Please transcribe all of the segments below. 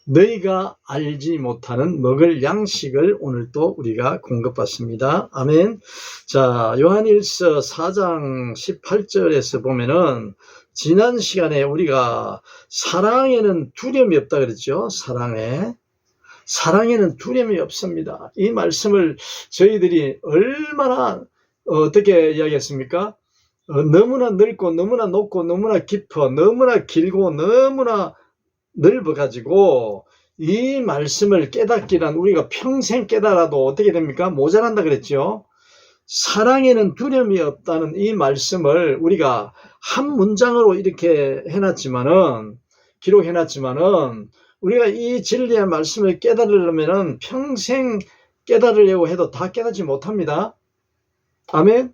너희가 알지 못하는 먹을 양식을 오늘 또 우리가 공급받습니다. 아멘. 자, 요한일서 4장 18절에서 보면은 지난 시간에 우리가 사랑에는 두려움이 없다 그랬죠. 사랑에는 두려움이 없습니다. 이 말씀을 저희들이 얼마나 어떻게 이야기했습니까? 너무나 넓고 너무나 높고 너무나 깊어 너무나 길고 너무나 넓어가지고 이 말씀을 깨닫기란 우리가 평생 깨달아도 어떻게 됩니까? 모자란다 그랬죠. 사랑에는 두려움이 없다는 이 말씀을 우리가 한 문장으로 이렇게 기록해놨지만은 우리가 이 진리의 말씀을 깨달으려면은 평생 깨달으려고 해도 다 깨닫지 못합니다. 아멘.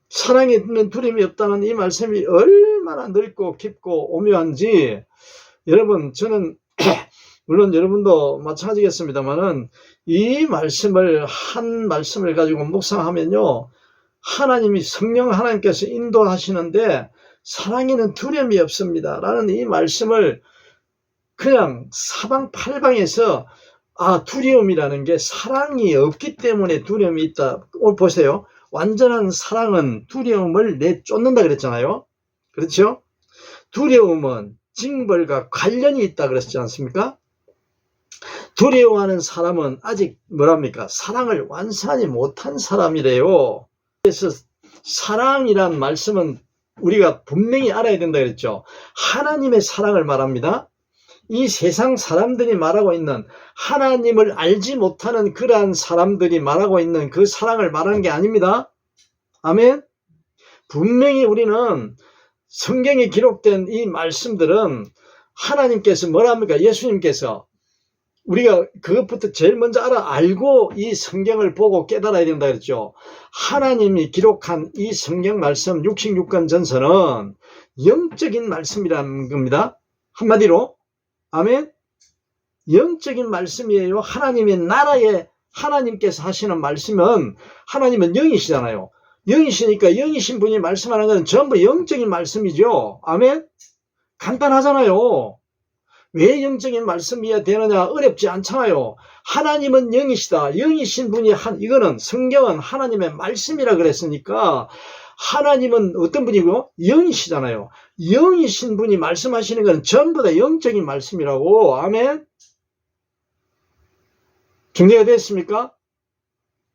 사랑에는 두려움이 없다는 이 말씀이 얼마나 넓고 깊고 오묘한지 여러분, 저는 물론 여러분도 마찬가지겠습니다만은 이 말씀을 한 말씀을 가지고 묵상하면요, 하나님이 성령 하나님께서 인도하시는데 사랑에는 두려움이 없습니다 라는 이 말씀을 그냥 사방팔방에서 두려움이라는 게 사랑이 없기 때문에 두려움이 있다. 오늘 보세요. 완전한 사랑은 두려움을 내쫓는다 그랬잖아요. 그렇죠? 두려움은 징벌과 관련이 있다 그랬지 않습니까? 두려워하는 사람은 아직 사랑을 완성하지 못한 사람이래요. 그래서 사랑이란 말씀은 우리가 분명히 알아야 된다 그랬죠. 하나님의 사랑을 말합니다. 이 세상 사람들이 말하고 있는 하나님을 알지 못하는 그러한 사람들이 말하고 있는 그 사랑을 말하는 게 아닙니다. 아멘. 분명히 우리는 성경에 기록된 이 말씀들은 하나님께서 예수님께서 우리가 그것부터 제일 먼저 알고 이 성경을 보고 깨달아야 된다 그랬죠. 하나님이 기록한 이 성경 말씀 66권 전서는 영적인 말씀이라는 겁니다. 한마디로 아멘. 영적인 말씀이에요. 하나님의 나라에 하나님께서 하시는 말씀은 하나님은 영이시잖아요. 영이시니까 영이신 분이 말씀하는 것은 전부 영적인 말씀이죠. 아멘. 간단하잖아요. 왜 영적인 말씀이어야 되느냐? 어렵지 않잖아요. 하나님은 영이시다. 영이신 분이 이거는 성경은 하나님의 말씀이라 그랬으니까 하나님은 어떤 분이고? 영이시잖아요. 영이신 분이 말씀하시는 건 전부 다 영적인 말씀이라고. 아멘. 정리가 됐습니까?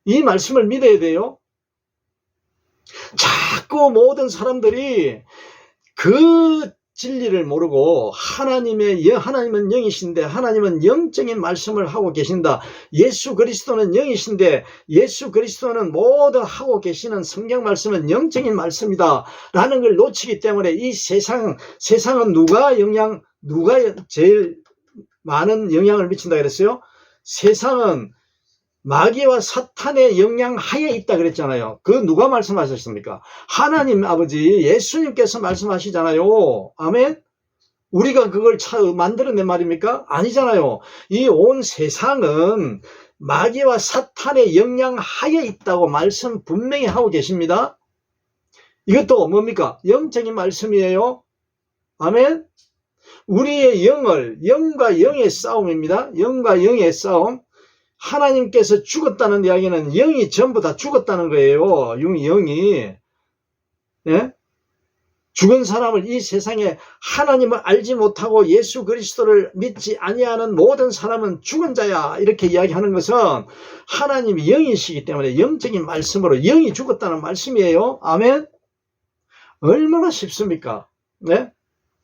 이 말씀을 믿어야 돼요. 자꾸 모든 사람들이 그 진리를 모르고 하나님은 영이신데 하나님은 영적인 말씀을 하고 계신다. 예수 그리스도는 영이신데 예수 그리스도는 모두 하고 계시는 성경 말씀은 영적인 말씀이다 라는 걸 놓치기 때문에 이 세상은 누가 제일 많은 영향을 미친다 그랬어요? 세상은 마귀와 사탄의 영향 하에 있다 그랬잖아요. 그 누가 말씀하셨습니까? 하나님 아버지 예수님께서 말씀하시잖아요. 아멘. 우리가 그걸 만들어낸 말입니까? 아니잖아요. 이 온 세상은 마귀와 사탄의 영향 하에 있다고 말씀 분명히 하고 계십니다. 이것도 뭡니까? 영적인 말씀이에요. 아멘. 우리의 영과 영의 싸움입니다. 영과 영의 싸움. 하나님께서 죽었다는 이야기는 영이 전부 다 죽었다는 거예요. 영이. 예? 죽은 사람을 이 세상에 하나님을 알지 못하고 예수 그리스도를 믿지 아니하는 모든 사람은 죽은 자야. 이렇게 이야기하는 것은 하나님이 영이시기 때문에 영적인 말씀으로 영이 죽었다는 말씀이에요. 아멘. 얼마나 쉽습니까? 네?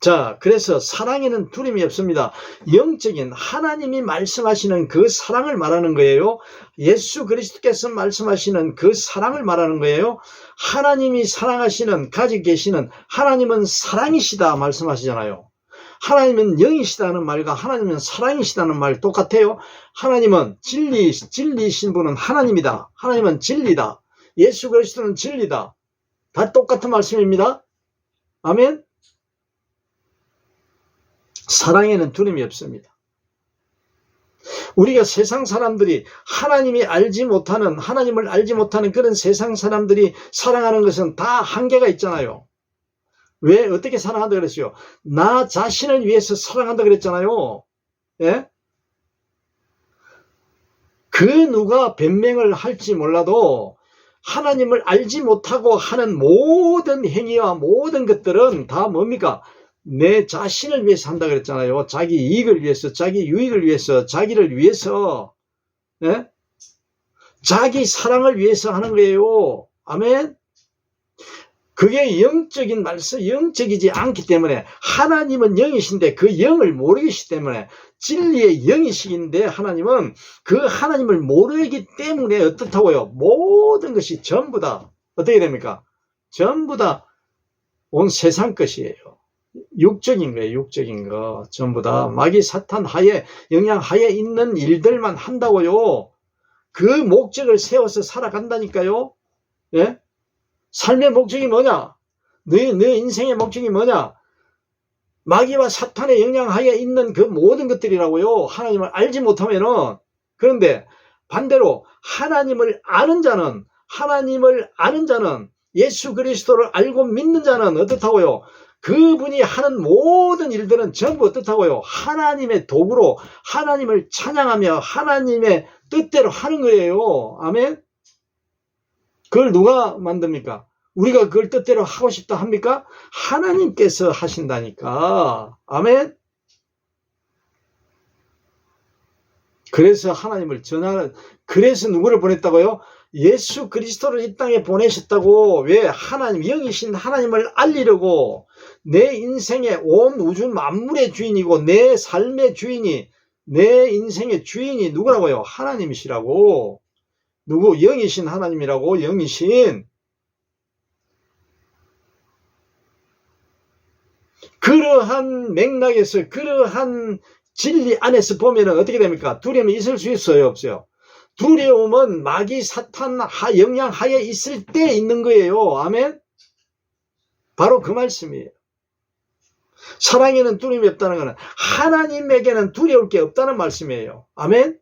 자, 그래서 사랑에는 두려움이 없습니다. 영적인 하나님이 말씀하시는 그 사랑을 말하는 거예요. 예수 그리스도께서 말씀하시는 그 사랑을 말하는 거예요. 하나님이 가지고 계시는 하나님은 사랑이시다 말씀하시잖아요. 하나님은 영이시다는 말과 하나님은 사랑이시다는 말 똑같아요. 하나님은 진리이신 분은 하나님이다. 하나님은 진리다. 예수 그리스도는 진리다. 다 똑같은 말씀입니다. 아멘. 사랑에는 두려움이 없습니다. 우리가 세상 사람들이 하나님을 알지 못하는 그런 세상 사람들이 사랑하는 것은 다 한계가 있잖아요. 왜 어떻게 사랑한다 그랬어요? 나 자신을 위해서 사랑한다 그랬잖아요. 예? 그 누가 변명을 할지 몰라도 하나님을 알지 못하고 하는 모든 행위와 모든 것들은 다 뭡니까? 내 자신을 위해서 한다 그랬잖아요. 자기 이익을 위해서, 자기 유익을 위해서, 자기를 위해서, 예? 자기 사랑을 위해서 하는 거예요. 아멘. 그게 영적인 말씀, 영적이지 않기 때문에 하나님은 영이신데 그 영을 모르기 때문에 진리의 영이시긴데 하나님은 그 하나님을 모르기 때문에 어떻다고요? 모든 것이 전부 다 어떻게 됩니까? 전부 다 온 세상 것이에요. 육적인 거예요. 육적인 거 전부 다 마귀 사탄 하에 영향 하에 있는 일들만 한다고요. 그 목적을 세워서 살아간다니까요. 예? 삶의 목적이 뭐냐? 너 인생의 목적이 뭐냐? 마귀와 사탄의 영향하에 있는 그 모든 것들이라고요. 하나님을 알지 못하면은. 그런데 반대로 하나님을 아는 자는 예수 그리스도를 알고 믿는 자는 어떻다고요? 그분이 하는 모든 일들은 전부 어떻다고요? 하나님의 도구로 하나님을 찬양하며 하나님의 뜻대로 하는 거예요. 아멘. 그걸 누가 만듭니까? 우리가 그걸 뜻대로 하고 싶다 합니까? 하나님께서 하신다니까. 아멘. 그래서 하나님을 전하는, 그래서 누구를 보냈다고요? 예수 그리스도를 이 땅에 보내셨다고. 왜? 하나님, 영이신 하나님을 알리려고. 내 인생의 온 우주 만물의 주인이고 내 삶의 주인이, 내 인생의 주인이 누구라고요? 하나님이시라고. 누구? 영이신 하나님이라고. 영이신. 그러한 맥락에서, 그러한 진리 안에서 보면은 어떻게 됩니까? 두려움이 있을 수 있어요? 없어요? 두려움은 마귀 사탄 영향 하에 있을 때 있는 거예요. 아멘? 바로 그 말씀이에요. 사랑에는 두려움이 없다는 것은 하나님에게는 두려울 게 없다는 말씀이에요. 아멘?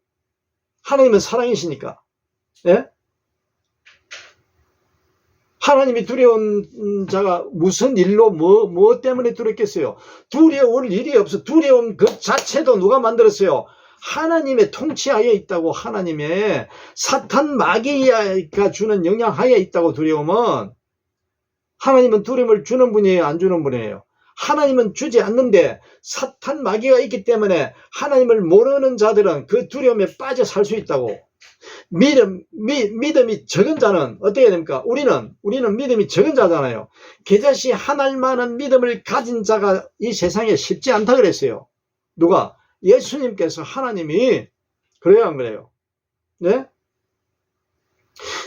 하나님은 사랑이시니까. 예? 하나님이 두려운 자가 무슨 일로 뭐 때문에 두렵겠어요? 두려울 일이 없어. 두려움 그 자체도 누가 만들었어요? 하나님의 통치하에 있다고. 하나님의 사탄 마귀가 주는 영향하에 있다고. 두려움은 하나님은 두려움을 주는 분이에요? 안 주는 분이에요? 하나님은 주지 않는데 사탄 마귀가 있기 때문에 하나님을 모르는 자들은 그 두려움에 빠져 살 수 있다고. 믿음이 적은 자는 어떻게 됩니까? 우리는 믿음이 적은 자잖아요. 겨자씨 한 알만한 믿음을 가진 자가 이 세상에 쉽지 않다 그랬어요. 누가? 예수님께서. 하나님이. 그래요, 안 그래요? 네?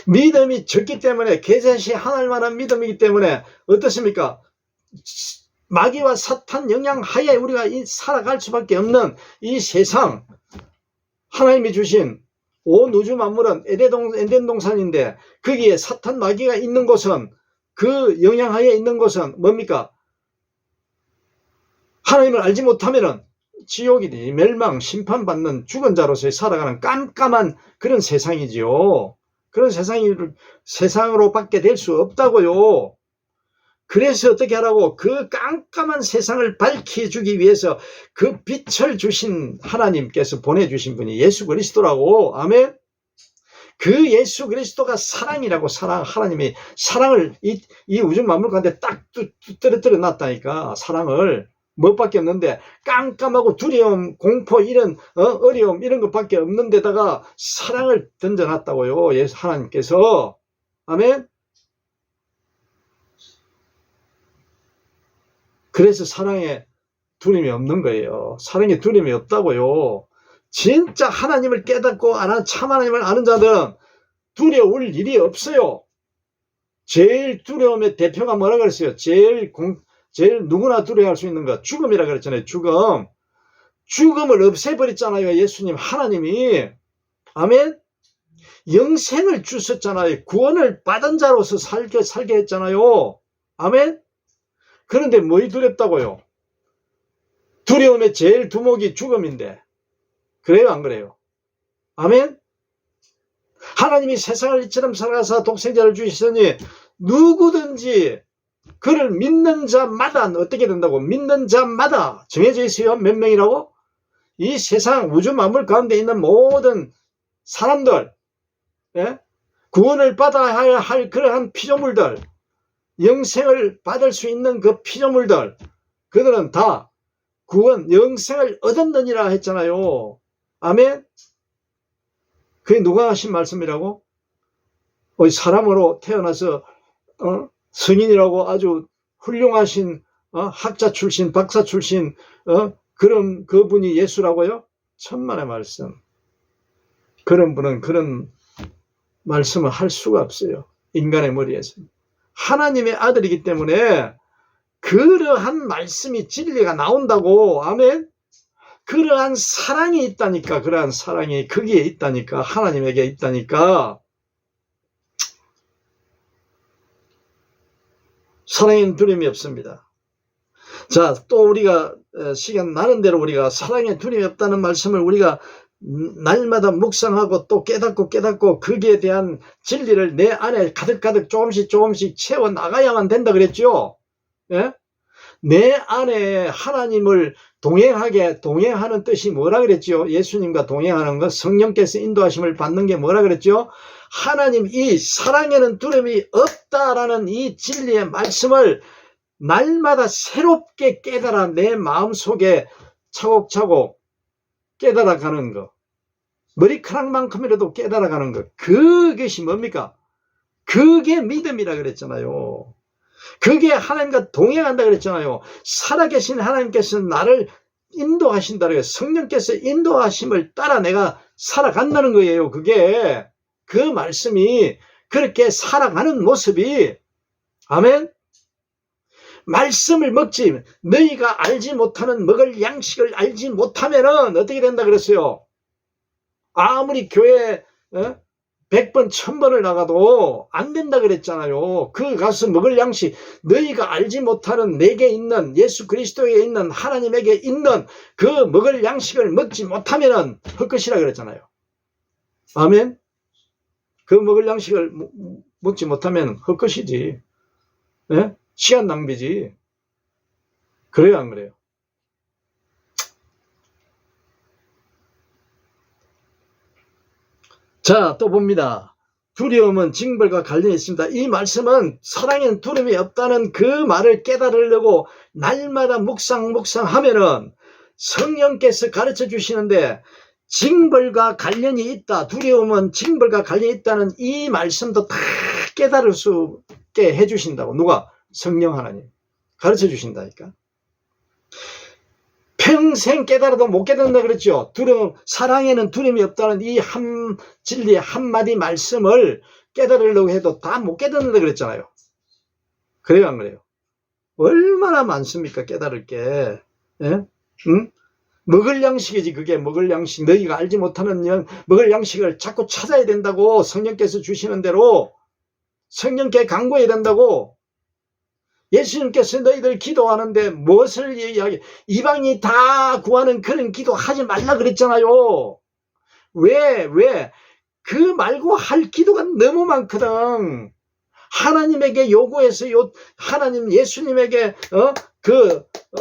믿음이 적기 때문에, 겨자씨 한 알만한 믿음이기 때문에 어떻습니까? 마귀와 사탄 영향 하에 우리가 살아갈 수밖에 없는 이 세상, 하나님이 주신 온 우주 만물은 에덴 동산인데 거기에 사탄 마귀가 있는 곳은, 그 영향하에 있는 곳은 뭡니까? 하나님을 알지 못하면은 지옥이니 멸망, 심판받는 죽은 자로서 살아가는 깜깜한 그런 세상이지요. 그런 세상으로밖에 될 수 없다고요. 그래서 어떻게 하라고? 그 깜깜한 세상을 밝혀주기 위해서 그 빛을 주신 하나님께서 보내주신 분이 예수 그리스도라고. 아멘. 그 예수 그리스도가 사랑이라고. 하나님이 사랑을 이 우주 만물 가운데 딱 떨어뜨려 놨다니까. 사랑을. 뭐밖에 없는데 깜깜하고 두려움, 공포, 이런 어려움 이런 것밖에 없는 데다가 사랑을 던져놨다고요. 예수 하나님께서. 아멘. 그래서 사랑에 두려움이 없는 거예요. 사랑에 두려움이 없다고요. 진짜 하나님을 깨닫고 참 하나님을 아는 자들은 두려울 일이 없어요. 제일 두려움의 대표가 뭐라 그랬어요? 제일 누구나 두려워할 수 있는 것, 죽음이라 그랬잖아요. 죽음을 없애버렸잖아요. 예수님 하나님이. 아멘. 영생을 주셨잖아요. 구원을 받은 자로서 살게 했잖아요. 아멘. 그런데 뭐이 두렵다고요? 두려움의 제일 두목이 죽음인데. 그래요, 안 그래요? 아멘. 하나님이 세상을 이처럼 살아가사 독생자를 주시더니 누구든지 그를 믿는 자마다 어떻게 된다고? 믿는 자마다 정해져 있어요. 몇 명이라고? 이 세상 우주 만물 가운데 있는 모든 사람들, 예? 구원을 받아야 할 그러한 피조물들, 영생을 받을 수 있는 그 피조물들, 그들은 다 구원, 영생을 얻었느니라 했잖아요. 아멘? 그게 누가 하신 말씀이라고? 사람으로 태어나서 성인이라고 아주 훌륭하신 학자 출신, 박사 출신 그런 그분이 예수라고요? 천만의 말씀. 그런 분은 그런 말씀을 할 수가 없어요. 인간의 머리에서. 하나님의 아들이기 때문에 그러한 말씀이 진리가 나온다고. 아멘. 그러한 사랑이 있다니까. 그러한 사랑이 거기에 있다니까. 하나님에게 있다니까. 사랑에는 두려움이 없습니다. 자, 또 우리가 시간 나는 대로 우리가 사랑에 두려움이 없다는 말씀을 우리가 날마다 묵상하고 또 깨닫고 거기에 대한 진리를 내 안에 가득가득 조금씩 채워 나가야만 된다 그랬죠. 예? 내 안에 하나님을 동행하는 뜻이 뭐라 그랬죠? 예수님과 동행하는 것, 성령께서 인도하심을 받는 게 뭐라 그랬죠? 하나님 이 사랑에는 두려움이 없다라는 이 진리의 말씀을 날마다 새롭게 깨달아 내 마음속에 차곡차곡 깨달아가는 것, 머리카락만큼이라도 깨달아가는 것, 그것이 뭡니까? 그게 믿음이라 그랬잖아요. 그게 하나님과 동행한다 그랬잖아요. 살아계신 하나님께서 나를 인도하신다 그래요. 성령께서 인도하심을 따라 내가 살아간다는 거예요. 그게 그 말씀이 그렇게 살아가는 모습이, 아멘. 말씀을 먹지, 너희가 알지 못하는 먹을 양식을 알지 못하면은 어떻게 된다 그랬어요? 아무리 교회 100번 1000번을 나가도 안 된다 그랬잖아요. 그 가서 먹을 양식, 너희가 알지 못하는 내게 있는 예수 그리스도에 있는 하나님에게 있는 그 먹을 양식을 먹지 못하면은 헛것이라 그랬잖아요. 아멘. 그 먹을 양식을 먹지 못하면 헛것이지. 예? 시간 낭비지. 그래요, 안 그래요? 자, 또 봅니다. 두려움은 징벌과 관련이 있습니다. 이 말씀은 사랑에는 두려움이 없다는 그 말을 깨달으려고 날마다 묵상하면은 성령께서 가르쳐 주시는데 징벌과 관련이 있다. 두려움은 징벌과 관련이 있다는 이 말씀도 다 깨달을 수 있게 해주신다고. 누가? 성령 하나님. 가르쳐 주신다니까. 평생 깨달아도 못 깨닫는다 그랬죠. 사랑에는 두려움이 없다는 이 진리의 한마디 말씀을 깨달으려고 해도 다 못 깨닫는다 그랬잖아요. 그래요, 안 그래요? 얼마나 많습니까, 깨달을 게. 예? 응? 먹을 양식이지, 그게 먹을 양식. 너희가 알지 못하는 먹을 양식을 자꾸 찾아야 된다고. 성령께서 주시는 대로 성령께 간구해야 된다고. 예수님께서 너희들 기도하는데 무엇을 이야기? 이방이 다 구하는 그런 기도 하지 말라 그랬잖아요. 왜? 그 말고 할 기도가 너무 많거든. 하나님에게 요구해서 하나님 예수님에게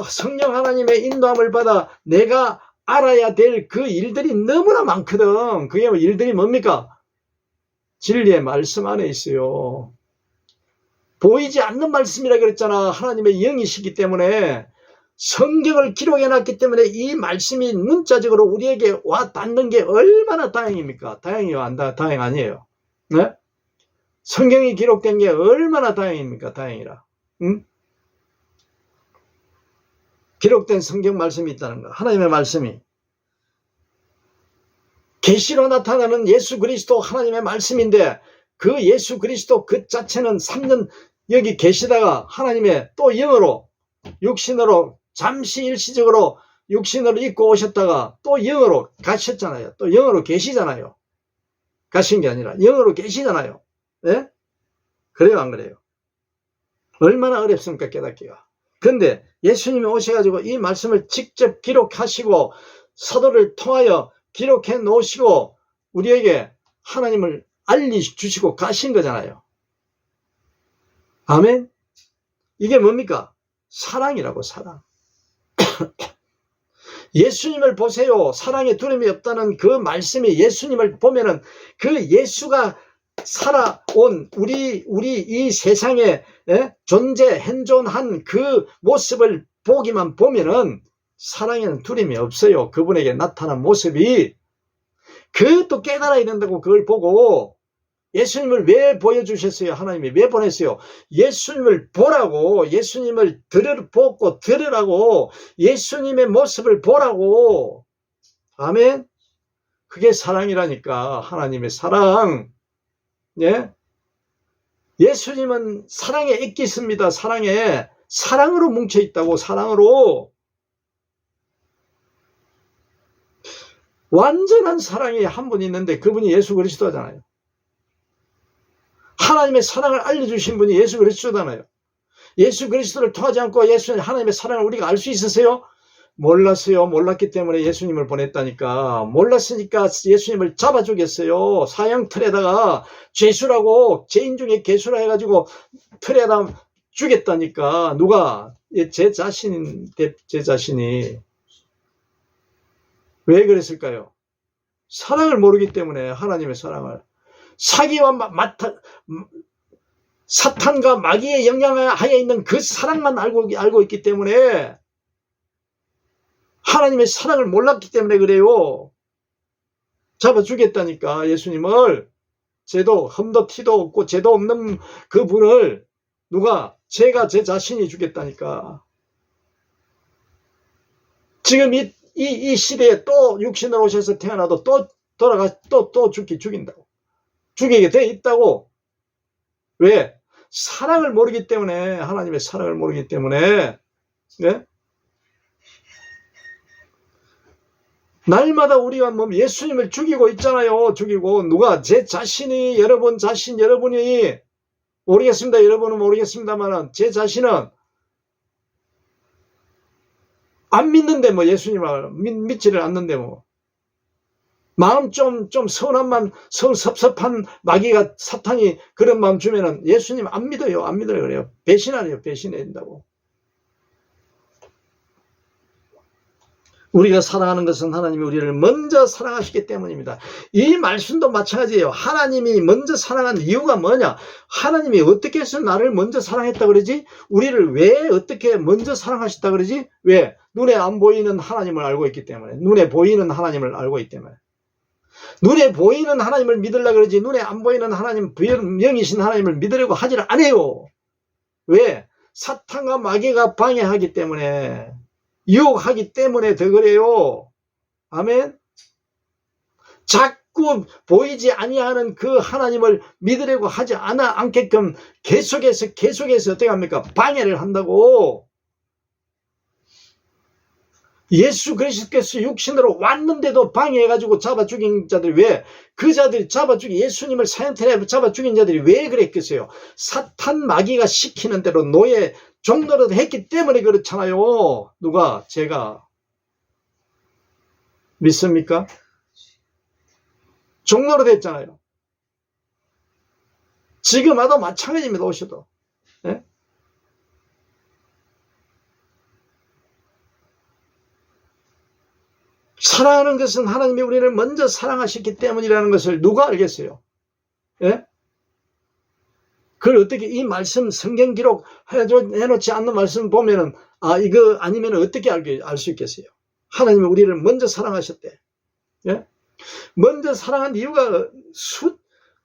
성령 하나님의 인도함을 받아 내가 알아야 될 그 일들이 너무나 많거든. 그게 일들이 뭡니까? 진리의 말씀 안에 있어요. 보이지 않는 말씀이라 그랬잖아. 하나님의 영이시기 때문에 성경을 기록해놨기 때문에 이 말씀이 문자적으로 우리에게 와 닿는 게 얼마나 다행입니까? 다행이요? 다행 아니에요? 네? 성경이 기록된 게 얼마나 다행입니까? 다행이라. 응? 기록된 성경 말씀이 있다는 거. 하나님의 말씀이. 계시로 나타나는 예수 그리스도 하나님의 말씀인데 그 예수 그리스도 그 자체는 3년 여기 계시다가 하나님의 또 영으로 육신으로 잠시 일시적으로 육신으로 입고 오셨다가 또 영으로 가셨잖아요. 또 영으로 계시잖아요. 가신 게 아니라 영으로 계시잖아요. 네? 그래요, 안 그래요? 얼마나 어렵습니까, 깨닫기가. 그런데 예수님이 오셔가지고 이 말씀을 직접 기록하시고 사도를 통하여 기록해 놓으시고 우리에게 하나님을 알려주시고 가신 거잖아요. 아멘? 이게 뭡니까? 사랑이라고, 사랑. 예수님을 보세요. 사랑에 두려움이 없다는 그 말씀이 예수님을 보면은 그 예수가 살아온 우리 이 세상에 현존한 그 모습을 보기만 보면은 사랑에는 두려움이 없어요. 그분에게 나타난 모습이. 그것도 깨달아야 된다고. 그걸 보고 예수님을 왜 보여주셨어요? 하나님이 왜 보냈어요? 예수님을 보라고, 예수님을 보고 들으라고, 예수님의 모습을 보라고. 아멘. 그게 사랑이라니까. 하나님의 사랑. 예? 예수님은 사랑에 있기 있습니다. 사랑으로 뭉쳐 있다고. 사랑으로. 완전한 사랑이 한 분 있는데 그분이 예수 그리스도잖아요. 하나님의 사랑을 알려주신 분이 예수 그리스도잖아요. 예수 그리스도를 통하지 않고 하나님의 사랑을 우리가 알 수 있었어요? 몰랐어요. 몰랐기 때문에 예수님을 보냈다니까. 몰랐으니까 예수님을 잡아 죽였어요. 사형틀에다가 죄수라고, 죄인 중에 괴수라 해가지고 틀에다 죽였다니까. 누가? 제 자신이. 왜 그랬을까요? 사랑을 모르기 때문에. 하나님의 사랑을. 사기와 사탄과 마귀의 영향하에 있는 그 사랑만 알고 있기 때문에, 하나님의 사랑을 몰랐기 때문에 그래요. 잡아 주겠다니까. 예수님을. 죄도 흠도 티도 없고 죄도 없는 그분을 누가? 제가 제 자신이 주겠다니까. 지금 이 시대에 또 육신으로 오셔서 태어나도 또 죽인다고. 죽이게 돼 있다고. 왜? 사랑을 모르기 때문에. 하나님의 사랑을 모르기 때문에. 네? 날마다 우리가 예수님을 죽이고 있잖아요. 죽이고. 누가? 제 자신이, 여러분이 모르겠습니다. 여러분은 모르겠습니다만 제 자신은 안 믿는데 예수님을 믿지를 않는데 마음 좀 서운한 섭섭한 마귀가, 사탄이 그런 마음 주면은 예수님 안 믿어요. 그래요. 배신해야 된다고. 우리가 사랑하는 것은 하나님이 우리를 먼저 사랑하시기 때문입니다. 이 말씀도 마찬가지예요. 하나님이 먼저 사랑한 이유가 뭐냐? 하나님이 어떻게 해서 나를 먼저 사랑했다 그러지? 우리를 왜 어떻게 먼저 사랑하셨다 그러지? 왜? 눈에 안 보이는 하나님을 알고 있기 때문에. 눈에 보이는 하나님을 알고 있기 때문에. 눈에 보이는 하나님을 믿으려고 그러지 눈에 안 보이는 하나님, 영이신 하나님을 믿으려고 하지를 않아요. 왜? 사탄과 마귀가 방해하기 때문에, 유혹하기 때문에 더 그래요. 아멘. 자꾸 보이지 아니하는 그 하나님을 믿으려고 하지 않게끔 계속해서 어떻게 합니까? 방해를 한다고. 예수 그리스도께서 육신으로 왔는데도 방해해가지고 잡아 죽인 자들이 왜? 그 자들이 예수님을 사형틀에 잡아 죽인 자들이 왜 그랬겠어요? 사탄 마귀가 시키는 대로 종노릇 했기 때문에 그렇잖아요. 누가? 제가. 믿습니까? 종노릇 했잖아요. 지금 와도 마찬가지입니다. 오셔도. 네? 사랑하는 것은 하나님이 우리를 먼저 사랑하셨기 때문이라는 것을 누가 알겠어요? 예? 그걸 어떻게 이 말씀 성경 기록 해놓지 않는 말씀 보면은 이거 아니면 어떻게 알 수 있겠어요? 하나님이 우리를 먼저 사랑하셨대. 예? 먼저 사랑한 이유가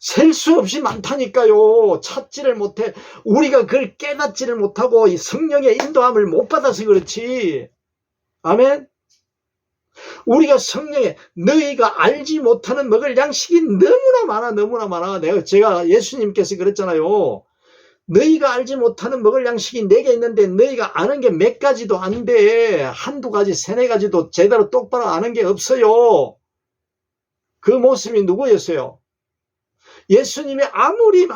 셀 수 없이 많다니까요. 찾지를 못해. 우리가 그걸 깨닫지를 못하고 이 성령의 인도함을 못 받아서 그렇지. 아멘. 우리가 성령에 너희가 알지 못하는 먹을 양식이 너무나 많아. 제가 예수님께서 그랬잖아요. 너희가 알지 못하는 먹을 양식이 내게 있는데 너희가 아는 게 몇 가지도 안 돼. 한두 가지, 세네 가지도 제대로 똑바로 아는 게 없어요. 그 모습이 누구였어요? 예수님이 아무리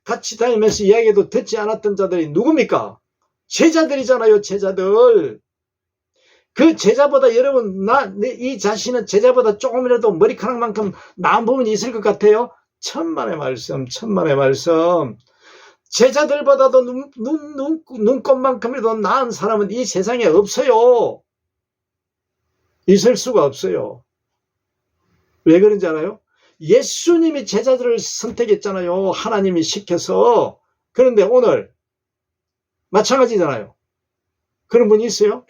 같이 다니면서 이야기도 듣지 않았던 자들이 누굽니까? 제자들이잖아요. 제자들. 그 제자보다 여러분, 이 자신은 제자보다 조금이라도 머리카락만큼 나은 부분이 있을 것 같아요? 천만의 말씀. 제자들보다도 눈곱만큼이라도 나은 사람은 이 세상에 없어요. 있을 수가 없어요. 왜 그런지 알아요? 예수님이 제자들을 선택했잖아요. 하나님이 시켜서. 그런데 오늘 마찬가지잖아요. 그런 분이 있어요?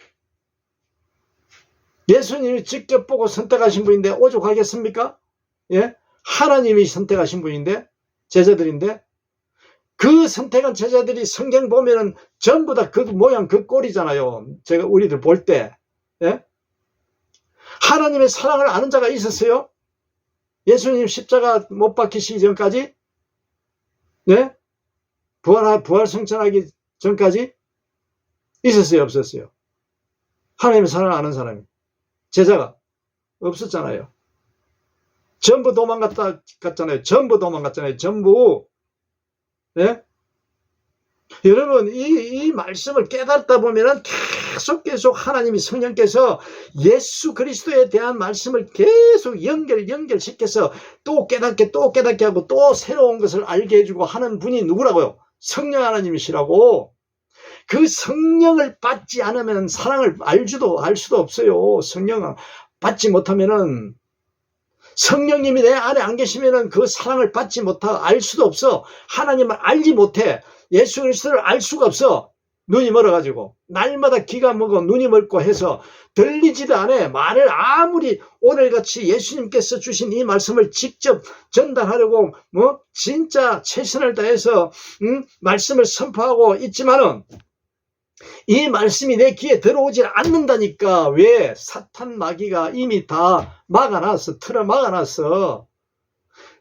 예수님이 직접 보고 선택하신 분인데 오죽하겠습니까? 예? 하나님이 선택하신 분인데, 제자들인데, 그 선택한 제자들이 성경 보면은 전부 다 그 모양 그 꼴이잖아요. 제가 우리들 볼 때. 예? 하나님의 사랑을 아는 자가 있었어요? 예수님 십자가 못 박히시기 전까지? 네? 부활 성천하기 전까지? 있었어요, 없었어요? 하나님의 사랑을 아는 사람이. 제자가 없었잖아요. 전부 도망갔잖아요. 전부 도망갔잖아요. 전부. 네? 여러분, 이 말씀을 깨닫다 보면은 계속 하나님이 성령께서 예수 그리스도에 대한 말씀을 계속 연결시켜서 또 깨닫게 하고 또 새로운 것을 알게 해주고 하는 분이 누구라고요? 성령 하나님이시라고. 그 성령을 받지 않으면 사랑을 알 수도 없어요. 성령 받지 못하면은, 성령님이 내 안에 안 계시면은 그 사랑을 받지 못하고 알 수도 없어. 하나님을 알지 못해. 예수 그리스도를 알 수가 없어. 눈이 멀어가지고. 날마다 귀가 먹어 눈이 멀고 해서 들리지도 않아. 말을 아무리 오늘같이 예수님께서 주신 이 말씀을 직접 전달하려고 진짜 최선을 다해서 말씀을 선포하고 있지만은 이 말씀이 내 귀에 들어오질 않는다니까. 왜? 사탄 마귀가 이미 다 막아놨어. 틀어 막아놨어.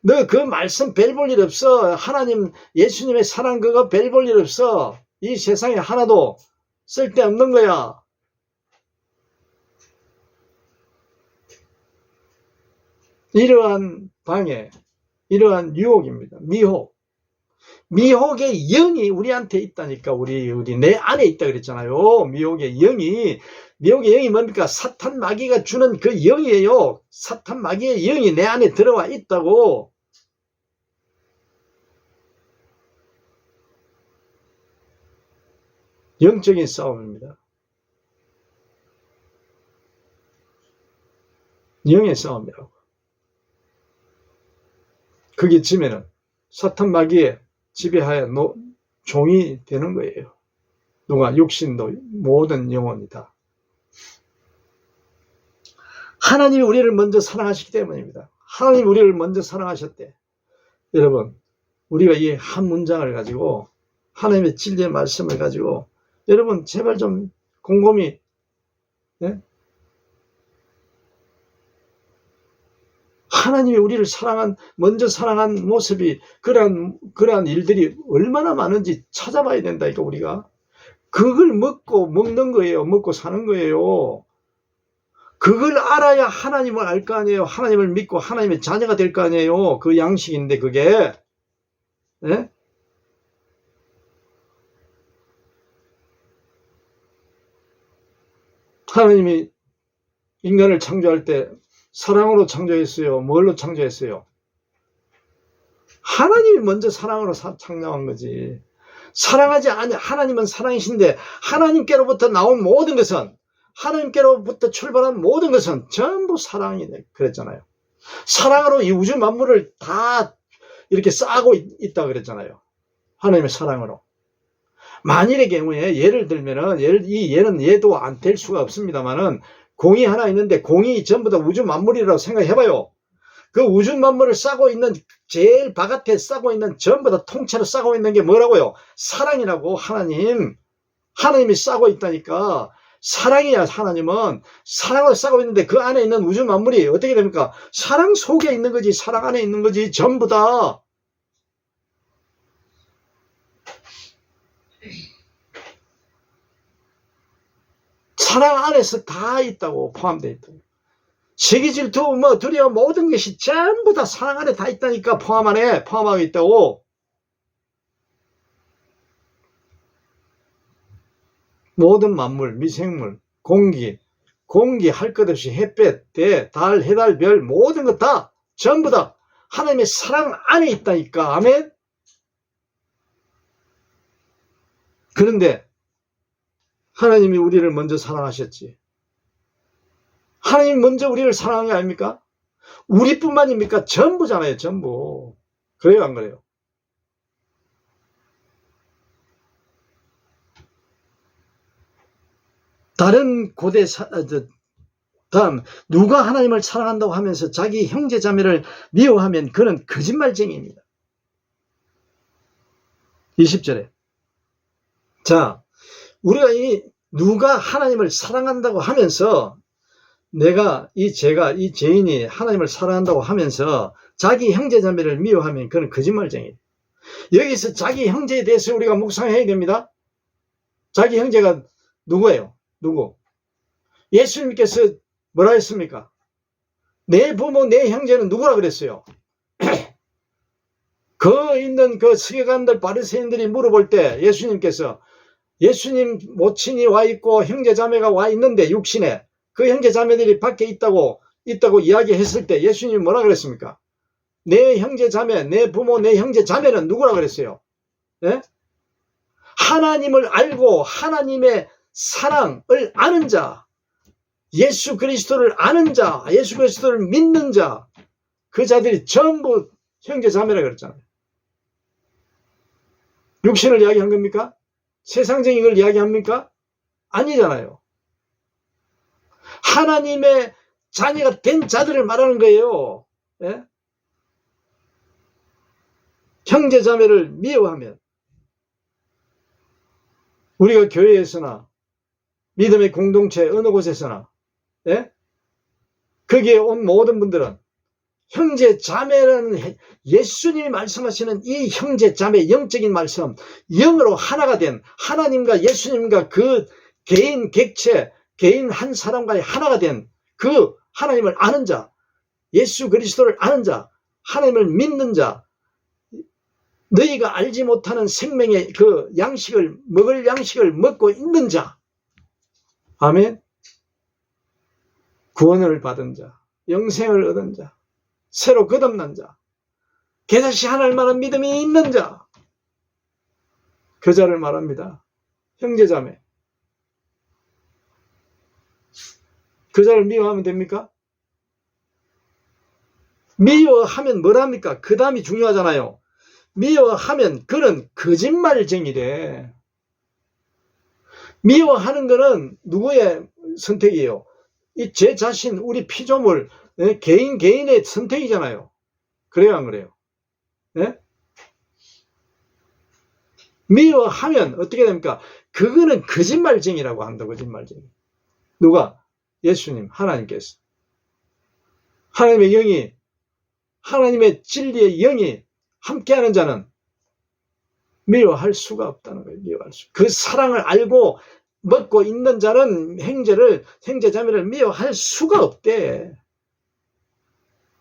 너 그 말씀 별 볼 일 없어. 하나님 예수님의 사랑 그거 별 볼 일 없어. 이 세상에 하나도 쓸데없는 거야. 이러한 방해, 이러한 유혹입니다. 미혹의 영이 우리한테 있다니까. 우리 내 안에 있다 그랬잖아요. 미혹의 영이 뭡니까? 사탄 마귀가 주는 그 영이에요. 사탄 마귀의 영이 내 안에 들어와 있다고. 영적인 싸움입니다. 영의 싸움이라고. 그게 지면은 사탄 마귀의 지배하에 종이 되는 거예요. 누가? 육신도 모든 영혼이다. 하나님이 우리를 먼저 사랑하시기 때문입니다. 하나님이 우리를 먼저 사랑하셨대. 여러분, 우리가 이 한 문장을 가지고 하나님의 진리의 말씀을 가지고 여러분 제발 좀 곰곰이 하나님이 우리를 먼저 사랑한 모습이 그러한 일들이 얼마나 많은지 찾아봐야 된다니까. 우리가 그걸 먹는 거예요. 먹고 사는 거예요. 그걸 알아야 하나님을 알 거 아니에요. 하나님을 믿고 하나님의 자녀가 될 거 아니에요. 그 양식인데 그게. 네? 하나님이 인간을 창조할 때 사랑으로 창조했어요. 뭘로 창조했어요? 하나님이 먼저 사랑으로 창조한 거지. 사랑하지 않아. 하나님은 사랑이신데 하나님께로부터 나온 모든 것은, 하나님께로부터 출발한 모든 것은 전부 사랑이 그랬잖아요. 사랑으로 이 우주 만물을 다 이렇게 싸고 있다 그랬잖아요. 하나님의 사랑으로. 만일의 경우에 예를 들면은 얘도 안 될 수가 없습니다만은 공이 하나 있는데 공이 전부 다 우주 만물이라고 생각해봐요. 그 우주 만물을 싸고 있는 제일 바깥에 싸고 있는 전부 다 통째로 싸고 있는 게 뭐라고요? 사랑이라고. 하나님이 싸고 있다니까. 사랑이야. 하나님은 사랑으로 싸고 있는데 그 안에 있는 우주 만물이 어떻게 됩니까? 사랑 속에 있는 거지. 사랑 안에 있는 거지. 전부 다. 사랑 안에서 다 있다고. 포함되어 있다고. 시기, 질투, 두려움 모든 것이 전부 다 사랑 안에 다 있다니까. 포함하고 있다고. 모든 만물, 미생물, 공기 할 것 없이 햇볕, 달, 해달, 별 모든 것 다 전부 다 하나님의 사랑 안에 있다니까. 아멘. 그런데 하나님이 우리를 먼저 사랑하셨지. 하나님 먼저 우리를 사랑한 게 아닙니까? 우리뿐만입니까? 전부잖아요, 전부. 그래요, 안 그래요? 다른 고대 다음, 누가 하나님을 사랑한다고 하면서 자기 형제 자매를 미워하면 그는 거짓말쟁이입니다. 20절에. 자, 우리가 누가 하나님을 사랑한다고 하면서 제가 이 죄인이 하나님을 사랑한다고 하면서 자기 형제 자매를 미워하면 그는 거짓말쟁이에요. 여기서 자기 형제에 대해서 우리가 묵상해야 됩니다. 자기 형제가 누구예요? 누구? 예수님께서 뭐라 했습니까? 내 부모, 내 형제는 누구라 그랬어요? 있는 서기관들 바리새인들이 물어볼 때 예수님께서 예수님 모친이 와 있고 형제 자매가 와 있는데 육신에 그 형제 자매들이 밖에 있다고 이야기했을 때 예수님이 뭐라 그랬습니까? 내 형제 자매, 내 부모, 내 형제 자매는 누구라 그랬어요? 예? 하나님을 알고 하나님의 사랑을 아는 자, 예수 그리스도를 아는 자, 예수 그리스도를 믿는 자, 그 자들이 전부 형제 자매라 그랬잖아요. 육신을 이야기한 겁니까? 세상적인 걸 이야기합니까? 아니잖아요. 하나님의 자녀가 된 자들을 말하는 거예요. 예? 형제 자매를 미워하면 우리가 교회에서나 믿음의 공동체 어느 곳에서나 예? 거기에 온 모든 분들은 형제 자매라는 예수님이 말씀하시는 이 형제 자매 영적인 말씀, 영으로 하나가 된 하나님과 예수님과 그 개인 객체, 개인 한 사람과의 하나가 된 그 하나님을 아는 자, 예수 그리스도를 아는 자, 하나님을 믿는 자, 너희가 알지 못하는 생명의 먹을 양식을 먹고 있는 자. 아멘. 구원을 받은 자, 영생을 얻은 자, 새로 거듭난 자, 개다시 하나님 만한 믿음이 있는 자, 그 자를 말합니다. 형제자매. 그 자를 미워하면 됩니까? 미워하면 뭐랍니까? 그 다음이 중요하잖아요. 미워하면 그는 거짓말쟁이래. 미워하는 거는 누구의 선택이에요? 제 자신, 우리 피조물, 개인의 선택이잖아요. 그래요, 안 그래요? 네? 미워하면 어떻게 됩니까? 그거는 거짓말쟁이라고 한다, 거짓말쟁이. 누가? 예수님, 하나님께서. 하나님의 영이, 하나님의 진리의 영이 함께하는 자는 미워할 수가 없다는 거예요. 미워할 수. 그 사랑을 알고 먹고 있는 자는 형제 자매를 미워할 수가 없대.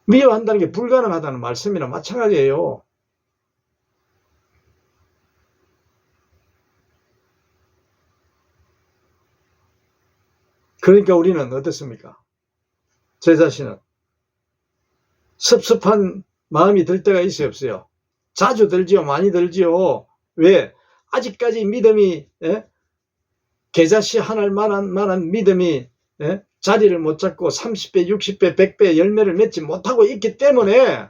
미워한다는 게 불가능하다는 말씀이랑 마찬가지예요. 그러니까 우리는 어떻습니까? 제 자신은 섭섭한 마음이 들 때가 있어요, 없어요? 자주 들지요, 많이 들지요. 왜? 아직까지 믿음이 겨자씨 하나를 만한 믿음이 자리를 못 잡고 30배, 60배, 100배 열매를 맺지 못하고 있기 때문에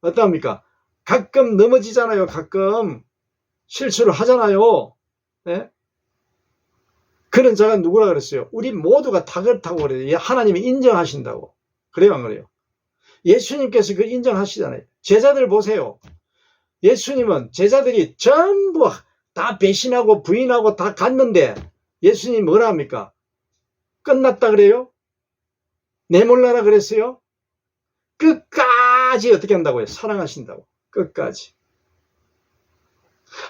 어떡합니까? 가끔 넘어지잖아요. 가끔 실수를 하잖아요. 그런 자가 누구라 그랬어요? 우리 모두가 다 그렇다고 그래요. 하나님이 인정하신다고. 그래요, 안 그래요? 예수님께서 그 인정하시잖아요. 제자들 보세요. 예수님은 제자들이 전부 다 배신하고 부인하고 다 갔는데 예수님이 뭐라 합니까? 끝났다 그래요? 내몰라라 그랬어요? 끝까지 어떻게 한다고요? 사랑하신다고. 끝까지.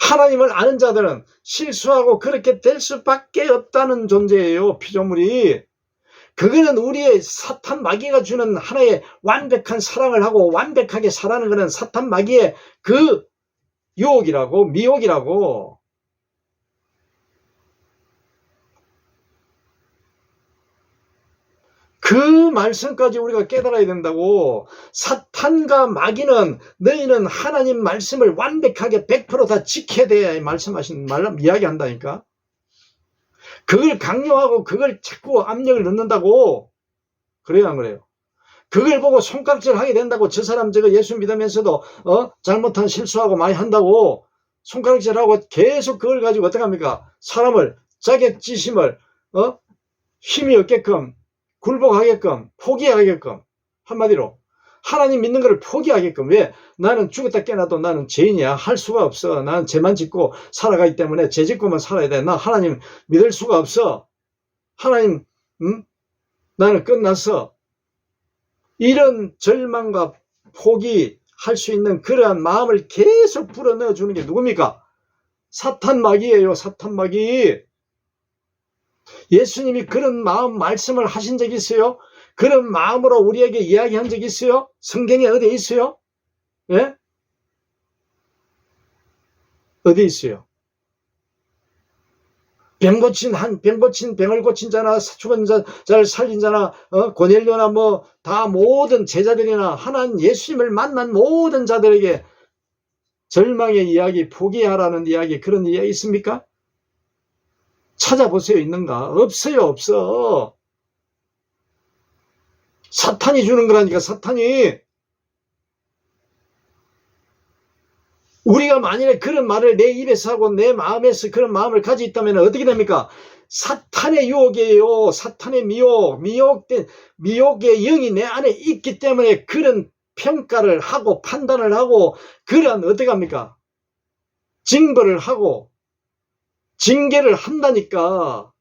하나님을 아는 자들은 실수하고 그렇게 될 수밖에 없다는 존재예요. 피조물이. 그거는 우리의 사탄 마귀가 주는 하나의 완벽한 사랑을 하고 완벽하게 살아가는 것은 사탄 마귀의 그 유혹이라고, 미혹이라고. 그 말씀까지 우리가 깨달아야 된다고. 사탄과 마귀는 너희는 하나님 말씀을 완벽하게 100% 다 지켜야 돼야 말씀하신 이야기한다니까. 그걸 강요하고 그걸 자꾸 압력을 넣는다고. 그래요, 안 그래요? 그걸 보고 손가락질 하게 된다고. 저 사람 저거 예수 믿으면서도 잘못한 실수하고 많이 한다고 손가락질하고 계속 그걸 가지고 어떡합니까? 사람을 자격지심을 힘이 없게끔 굴복하게끔 포기하게끔, 한마디로 하나님 믿는 것을 포기하게끔. 왜? 나는 죽었다 깨어나도 나는 죄인이야. 할 수가 없어. 나는 죄만 짓고 살아가기 때문에 죄 짓고만 살아야 돼. 나 하나님 믿을 수가 없어. 하나님 나는 끝났어. 이런 절망과 포기할 수 있는 그러한 마음을 계속 불어넣어 주는 게 누굽니까? 사탄 마귀예요. 사탄 마귀. 예수님이 그런 마음 말씀을 하신 적이 있어요? 그런 마음으로 우리에게 이야기한 적이 있어요? 성경에 어디에 있어요? 예? 어디 있어요? 병 고친 병을 고친 자나 죽은 자를 살린 자나 고넬료나 뭐 다 모든 제자들이나 하나님 예수님을 만난 모든 자들에게 절망의 이야기, 포기하라는 이야기, 그런 이야기 있습니까? 찾아보세요. 있는가? 없어요. 없어. 사탄이 주는 거라니까. 사탄이. 우리가 만일에 그런 말을 내 입에서 하고 내 마음에서 그런 마음을 가지고 있다면 어떻게 됩니까? 사탄의 유혹이에요. 사탄의 미혹의 영이 내 안에 있기 때문에 그런 평가를 하고 판단을 하고 그런 어떻게 합니까? 징벌을 하고 징계를 한다니까.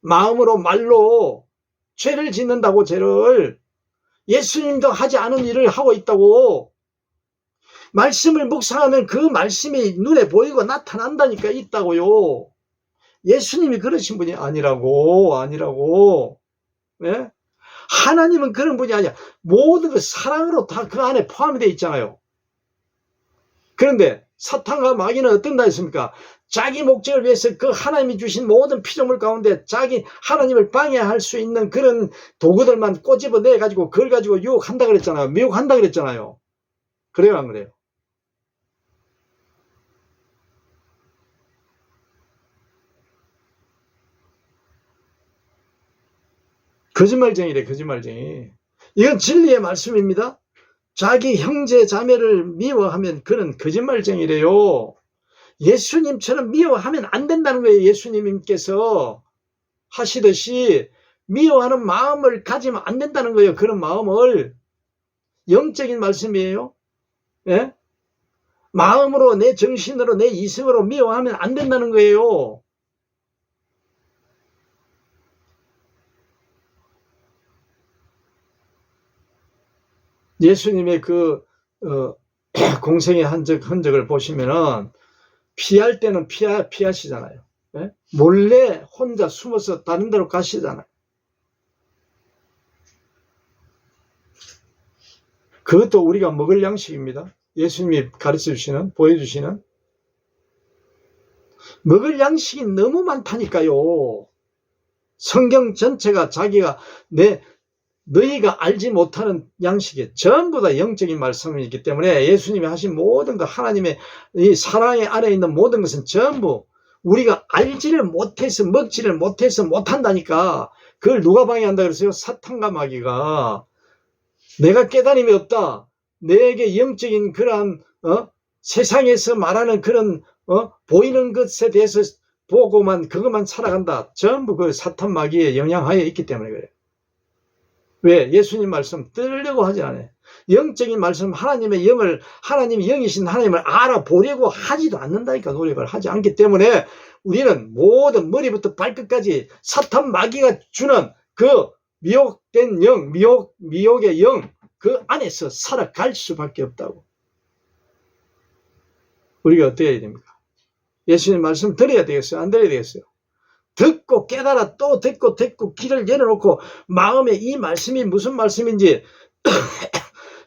마음으로 말로 죄를 짓는다고. 죄를. 예수님도 하지 않은 일을 하고 있다고. 말씀을 묵상하면 그 말씀이 눈에 보이고 나타난다니까. 있다고요. 예수님이 그러신 분이 아니라고. 네? 하나님은 그런 분이 아니야. 모든 그 사랑으로 다 그 안에 포함이 되어 있잖아요. 그런데 사탄과 마귀는 어떤다 했습니까? 자기 목적을 위해서 그 하나님이 주신 모든 피조물 가운데 자기 하나님을 방해할 수 있는 그런 도구들만 꼬집어내 가지고 그걸 가지고 유혹한다 그랬잖아요. 미혹한다 그랬잖아요. 그래요, 안 그래요? 거짓말쟁이래, 거짓말쟁이. 이건 진리의 말씀입니다. 자기 형제 자매를 미워하면 그는 거짓말쟁이래요. 예수님처럼 미워하면 안 된다는 거예요. 예수님께서 하시듯이 미워하는 마음을 가지면 안 된다는 거예요. 그런 마음을. 영적인 말씀이에요. 예? 마음으로, 내 정신으로, 내 이성으로 미워하면 안 된다는 거예요. 예수님의 그 공생의 흔적을 보시면은 피할 때는 피하시잖아요. 예? 몰래 혼자 숨어서 다른 데로 가시잖아요. 그것도 우리가 먹을 양식입니다. 예수님이 가르쳐 주시는, 보여주시는 먹을 양식이 너무 많다니까요. 성경 전체가 자기가 너희가 알지 못하는 양식이 전부 다 영적인 말씀이기 때문에 예수님이 하신 모든 것, 하나님의 이 사랑의 안에 있는 모든 것은 전부 우리가 알지를 못해서, 먹지를 못해서 못한다니까. 그걸 누가 방해한다 그랬어요? 사탄과 마귀가. 내가 깨달음이 없다. 내게 영적인 그러한 세상에서 말하는 그런 보이는 것에 대해서 보고만 그것만 살아간다. 전부 그 사탄 마귀의 영향하에 있기 때문에 그래요. 왜? 예수님 말씀 들으려고 하지 않아요. 영적인 말씀, 하나님의 영을, 하나님이 영이신 하나님을 알아보려고 하지도 않는다니까. 노력을 하지 않기 때문에 우리는 모든 머리부터 발끝까지 사탄 마귀가 주는 그 미혹된 영, 미혹의 영, 그 안에서 살아갈 수밖에 없다고. 우리가 어떻게 해야 됩니까? 예수님 말씀 들어야 되겠어요? 안 들어야 되겠어요? 듣고 깨달아 또 듣고 귀를 열어놓고 마음에 이 말씀이 무슨 말씀인지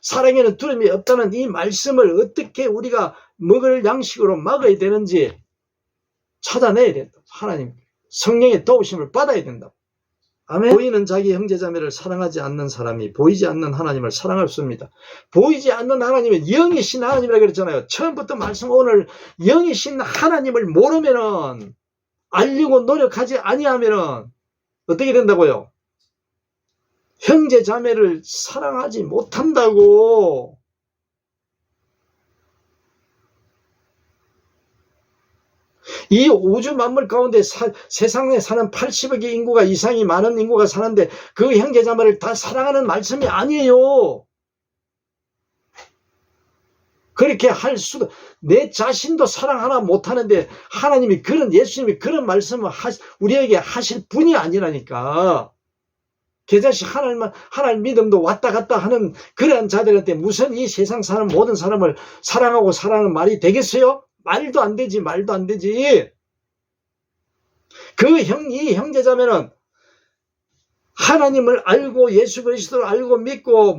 사랑에는 두려움이 없다는 이 말씀을 어떻게 우리가 먹을 양식으로 막아야 되는지 찾아내야 된다. 하나님 성령의 도우심을 받아야 된다. 아멘. 보이는 자기 형제자매를 사랑하지 않는 사람이 보이지 않는 하나님을 사랑할 수 없습니다. 보이지 않는 하나님은 영이신 하나님이라고 그랬잖아요. 처음부터 말씀 오늘 영이신 하나님을 모르면은 알려고 노력하지 아니하면은 어떻게 된다고요? 형제 자매를 사랑하지 못한다고. 이 우주 만물 가운데 세상에 사는 80억의 인구가 이상이 많은 인구가 사는데 그 형제 자매를 다 사랑하는 말씀이 아니에요. 그렇게 할 수도, 내 자신도 사랑 하나 못하는데 하나님이 예수님이 그런 말씀을 우리에게 하실 분이 아니라니까. 계자식 하나님 믿음도 왔다 갔다 하는 그러한 자들한테 무슨 이 세상 사는 모든 사람을 사랑하고 사랑하는 말이 되겠어요? 말도 안 되지, 말도 안 되지. 이 형제자매는 하나님을 알고 예수 그리스도를 알고 믿고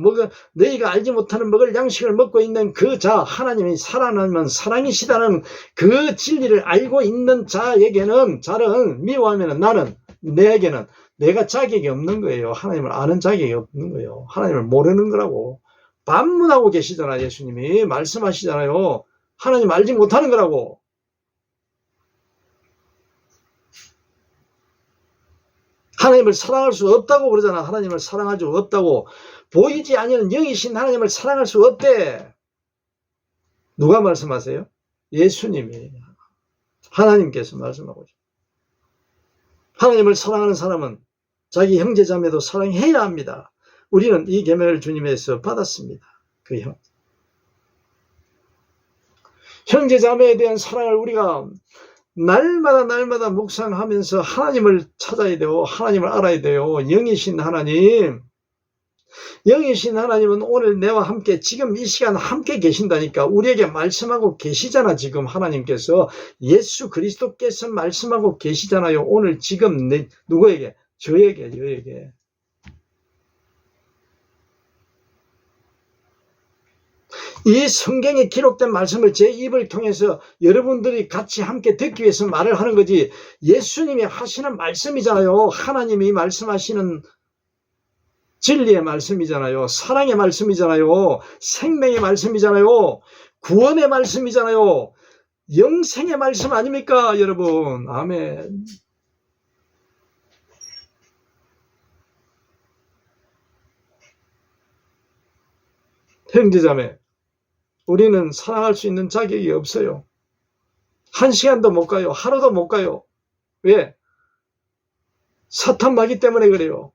너희가 알지 못하는 먹을 양식을 먹고 있는 그 자, 하나님이 사랑하면 사랑이시다는 그 진리를 알고 있는 자는 미워하면 내게는 내가 자격이 없는 거예요. 하나님을 아는 자격이 없는 거예요. 하나님을 모르는 거라고. 반문하고 계시잖아요. 예수님이 말씀하시잖아요. 하나님 알지 못하는 거라고. 하나님을 사랑할 수 없다고 그러잖아. 하나님을 사랑할 수 없다고. 보이지 아니하는 영이신 하나님을 사랑할 수 없대. 누가 말씀하세요? 예수님이. 하나님께서 말씀하고 있어요. 하나님을 사랑하는 사람은 자기 형제자매도 사랑해야 합니다. 우리는 이 계명을 주님에서 받았습니다. 그 형제자매에 대한 사랑을 우리가 날마다 묵상하면서 하나님을 찾아야 돼요. 하나님을 알아야 돼요. 영이신 하나님. 영이신 하나님은 오늘 내와 함께 지금 이 시간 함께 계신다니까. 우리에게 말씀하고 계시잖아. 지금 하나님께서 예수 그리스도께서 말씀하고 계시잖아요. 오늘 지금 누구에게? 저에게. 이 성경에 기록된 말씀을 제 입을 통해서 여러분들이 같이 함께 듣기 위해서 말을 하는 거지. 예수님이 하시는 말씀이잖아요. 하나님이 말씀하시는 진리의 말씀이잖아요. 사랑의 말씀이잖아요. 생명의 말씀이잖아요. 구원의 말씀이잖아요. 영생의 말씀 아닙니까, 여러분? 아멘. 형제자매, 우리는 사랑할 수 있는 자격이 없어요. 1시간도 못 가요. 하루도 못 가요. 왜? 사탄 마귀 때문에 그래요.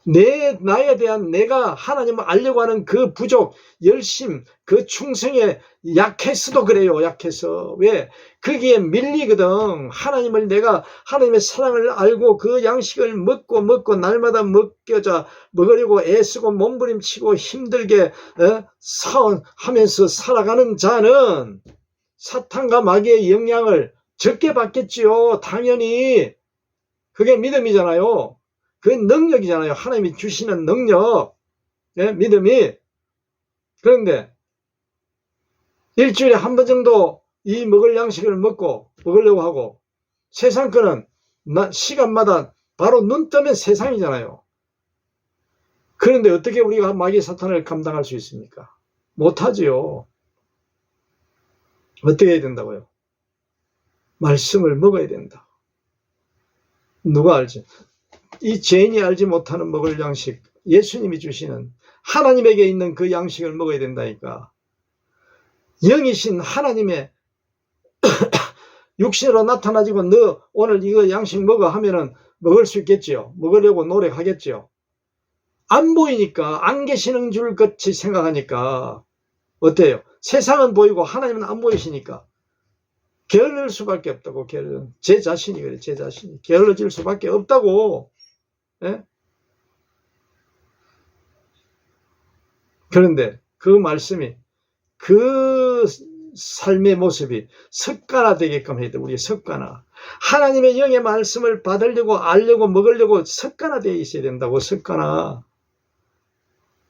나에 대한 내가 하나님을 알려고 하는 그 부족, 열심, 그 충성에 약해서도 그래요. 약해서. 왜? 거기에 밀리거든. 내가 하나님의 사랑을 알고 그 양식을 먹고 날마다 먹으려고 애쓰고 몸부림치고 힘들게 하면서 살아가는 자는 사탄과 마귀의 영향을 적게 받겠지요. 당연히. 그게 믿음이잖아요. 그 능력이잖아요. 하나님이 주시는 능력. 믿음이. 그런데 일주일에 한 번 정도 이 먹을 양식을 먹으려고 하고 세상 거는 시간마다 바로 눈 뜨면 세상이잖아요. 그런데 어떻게 우리가 마귀 사탄을 감당할 수 있습니까? 못하지요. 어떻게 해야 된다고요? 말씀을 먹어야 된다. 누가 알지? 이 죄인이 알지 못하는 먹을 양식, 예수님이 주시는 하나님에게 있는 그 양식을 먹어야 된다니까. 영이신 하나님의 육신으로 나타나지고 너 오늘 이거 양식 먹어 하면은 먹을 수 있겠지요. 먹으려고 노력하겠지요. 안 보이니까, 안 계시는 줄 같이 생각하니까 어때요? 세상은 보이고 하나님은 안 보이시니까 게을릴 수밖에 없다고. 제 자신이 그래. 제 자신이 게을러질 수밖에 없다고. 예? 그런데 그 말씀이, 그 삶의 모습이 습관화되게끔 해야 돼. 우리 습관화. 하나님의 영의 말씀을 받으려고 알려고 먹으려고 습관화되어 있어야 된다고. 습관화.